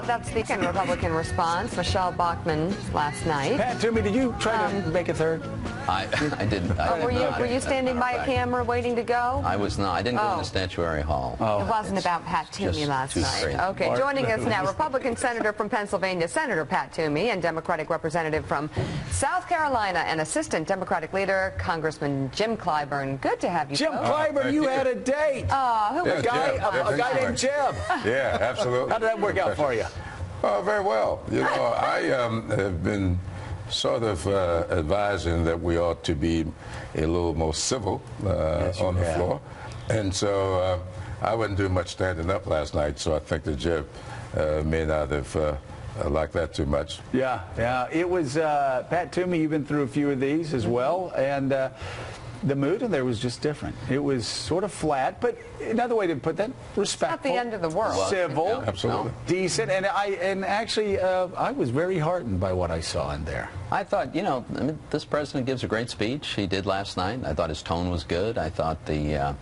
That's the Republican response. Michelle Bachmann last night. Pat Toomey, did you try to make a third? I didn't. Were you standing by a camera waiting to go? I was not. I didn't go in the Statuary Hall. It wasn't about Pat Toomey last night. Okay, joining us now, Republican Senator from Pennsylvania, Senator Pat Toomey, and Democratic Representative from South Carolina and Assistant Democratic Leader, Congressman Jim Clyburn. Good to have you. Jim Clyburn, you had a date. Who was a guy named Jim. Yeah, absolutely. How did that work out for you? Very well. You know, I have been sort of advising that we ought to be a little more civil on the floor. And so I wasn't doing much standing up last night, so I think that Jeb may not have liked that too much. Yeah. It was, Pat Toomey, you've been through a few of these as well, and the mood in there was just different. It was sort of flat, but another way to put that, respectful. It's not the end of the world. Civil. Yeah, absolutely. Decent. And actually, I was very heartened by what I saw in there. I thought, you know, this president gives a great speech. He did last night. I thought his tone was good. I thought it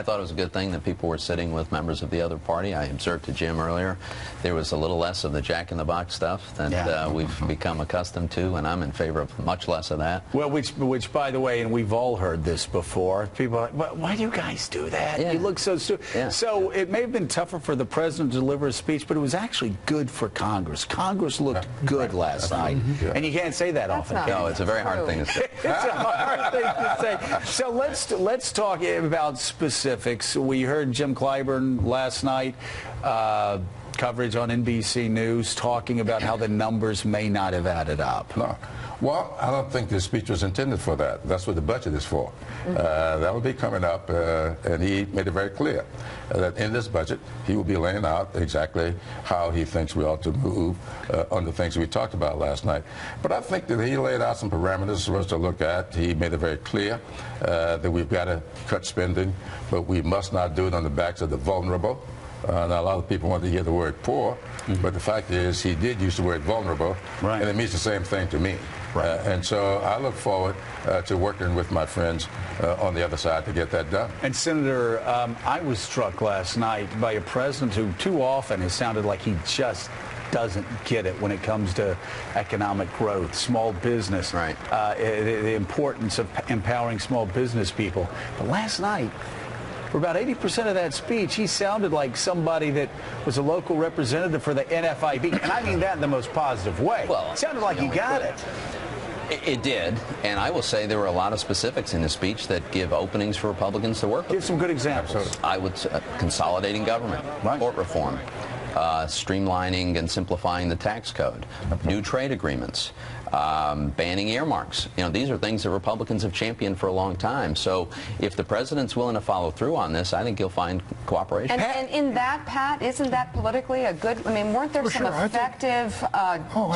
was a good thing that people were sitting with members of the other party. I observed to Jim earlier, there was a little less of the jack-in-the-box stuff that we've become accustomed to, and I'm in favor of much less of that. Well, which, by the way, and we've all heard this before, people are like, why do you guys do that? Yeah. You look so stupid. Yeah. So it may have been tougher for the president to deliver a speech, but it was actually good for Congress. Congress looked good last night, and you can't say that often. No, it's a very hard thing to say. It's a hard thing to say. So let's talk about specifics. We heard Jim Clyburn last night, coverage on NBC News, talking about how the numbers may not have added up. No. Well, I don't think the speech was intended for that. That's what the budget is for. That will be coming up, and he made it very clear that in this budget, he will be laying out exactly how he thinks we ought to move on the things we talked about last night. But I think that he laid out some parameters for us to look at. He made it very clear that we've got to cut spending, but we must not do it on the backs of the vulnerable. Now, a lot of people want to hear the word poor, but the fact is he did use the word vulnerable, and it means the same thing to me. And so I look forward to working with my friends on the other side to get that done. And Senator, I was struck last night by a president who too often has sounded like he just doesn't get it when it comes to economic growth, small business, the importance of empowering small business people. But last night, for about 80% of that speech, he sounded like somebody that was a local representative for the NFIB. And I mean that in the most positive way. Well, it sounded like he got it. It did, and I will say there were a lot of specifics in his speech that give openings for Republicans to work with. Give some good examples. I would say consolidating government, court reform, streamlining and simplifying the tax code, new trade agreements, banning earmarks. You know, these are things that Republicans have championed for a long time. So if the president's willing to follow through on this, I think you'll find cooperation. And in that, Pat, isn't that politically a good, I mean, weren't there some effective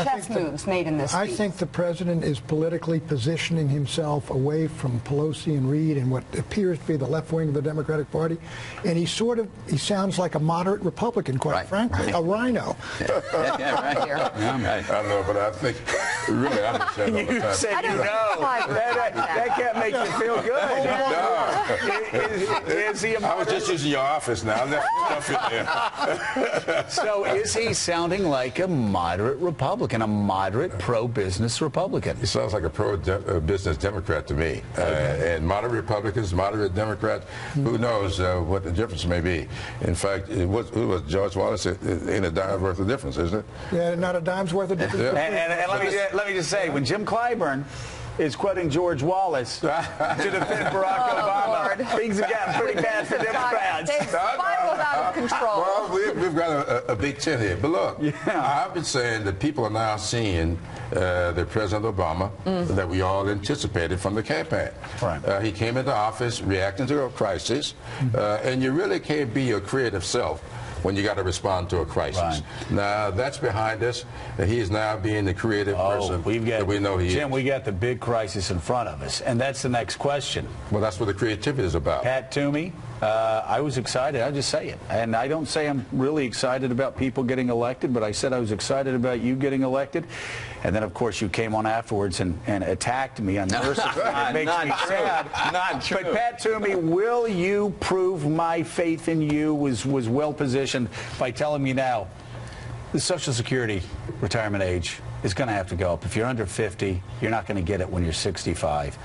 chess moves made in this speech? I think the president is politically positioning himself away from Pelosi and Reid and what appears to be the left wing of the Democratic Party. And he sounds like a moderate Republican, quite frankly, a rhino. I know, but I think really I understand all the time. You say you know. That can't make you feel good. Is he I was just using your office now. Stuff in there. So is he sounding like a moderate Republican, a moderate pro-business Republican? He sounds like a pro-business Democrat to me. And moderate Republicans, moderate Democrats, who knows what the difference may be. In fact, it was George Wallace, it ain't a dime's worth of difference, isn't it? Yeah, not a dime's worth of difference. And let me just say, when Jim Clyburn is quoting George Wallace to defend Barack Obama, things have gotten pretty bad for Democrats. They've spiraled out of control. Well, we've got a big tent here. But look, I've been saying that people are now seeing that President Obama that we all anticipated from the campaign. He came into office reacting to a crisis, and you really can't be your creative self when you got to respond to a crisis. Now, that's behind us. He is now being the creative person that we know he is. Jim, we got the big crisis in front of us, and that's the next question. Well, that's what the creativity is about. Pat Toomey, I was excited. I just say it. And I don't say I'm really excited about people getting elected, but I said I was excited about you getting elected. And then, of course, you came on afterwards and attacked me unmercifully. It makes me sad. Not true. But, Pat Toomey, will you prove my faith in you was well positioned by telling me now The Social Security retirement age is going to have to go up. If you're under 50, you're not going to get it when you're 65.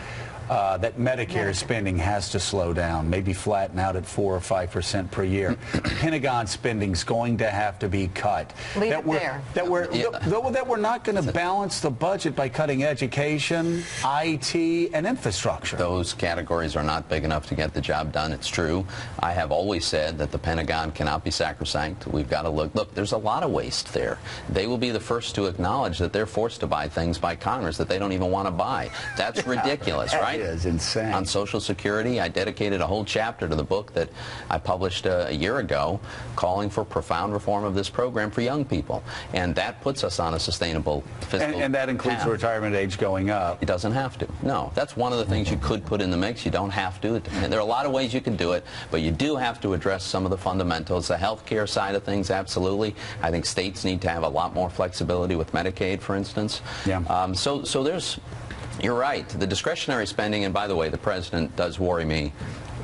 That Medicare spending has to slow down, maybe flatten out at 4 or 5% per year. Pentagon spending's going to have to be cut. That we're not going to balance the budget by cutting education, IT, and infrastructure. Those categories are not big enough to get the job done. It's true. I have always said that the Pentagon cannot be sacrosanct. We've got to look, there's a lot of waste there. They will be the first to acknowledge that they're forced to buy things by Congress that they don't even want to buy. That's ridiculous, right? Is insane. On Social Security, I dedicated a whole chapter to the book that I published a year ago calling for profound reform of this program for young people. And that puts us on a sustainable fiscal And that includes the retirement age going up. It doesn't have to. No. That's one of the things you could put in the mix. You don't have to. And there are a lot of ways you can do it, but you do have to address some of the fundamentals. The health care side of things, absolutely. I think states need to have a lot more flexibility with Medicaid, for instance. Yeah. So there's... You're right. The discretionary spending, and by the way, the president does worry me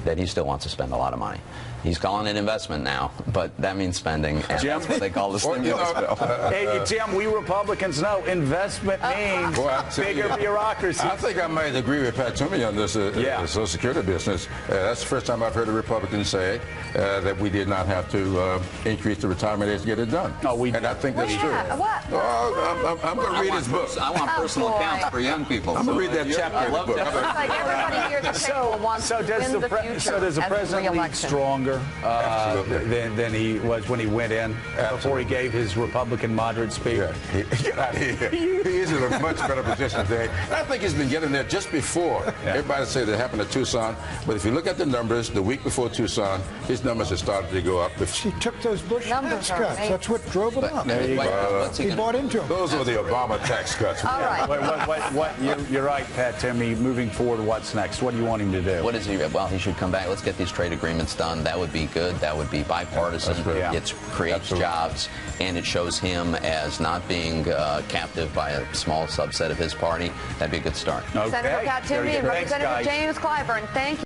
that he still wants to spend a lot of money. He's calling it investment now, but that means spending. And Jim, that's what they call the stimulus bill. Hey, Jim, we Republicans know investment means bigger bureaucracy. I think I might agree with Pat Toomey on this Social Security business. That's the first time I've heard a Republican say that we did not have to increase the retirement age to get it done. No, we and I think that's true. I'm going to read his book. I want personal accounts for young people. I'm going to read that chapter in the book. Like everybody here at the table wants to win the future. So does the president lead stronger than he was when he went in before he gave his Republican moderate speech? Yeah. Get out of here. He is in a much better position today. And I think he's been getting there just before. Everybody say that happened at Tucson, but if you look at the numbers, the week before Tucson, his numbers have started to go up. He took those Bush tax cuts. That's what drove it up. He bought into them. Those were the Obama tax cuts. All right. You're right, Pat Toomey. Moving forward, what's next? What do you want him to do? What is he? Well, he should come back. Let's get these trade agreements done. That would be good. That would be bipartisan. It creates jobs, and it shows him as not being captive by a small subset of his party. That'd be a good start. Okay. Senator Pat Toomey and Representative James Clyburn, thank you.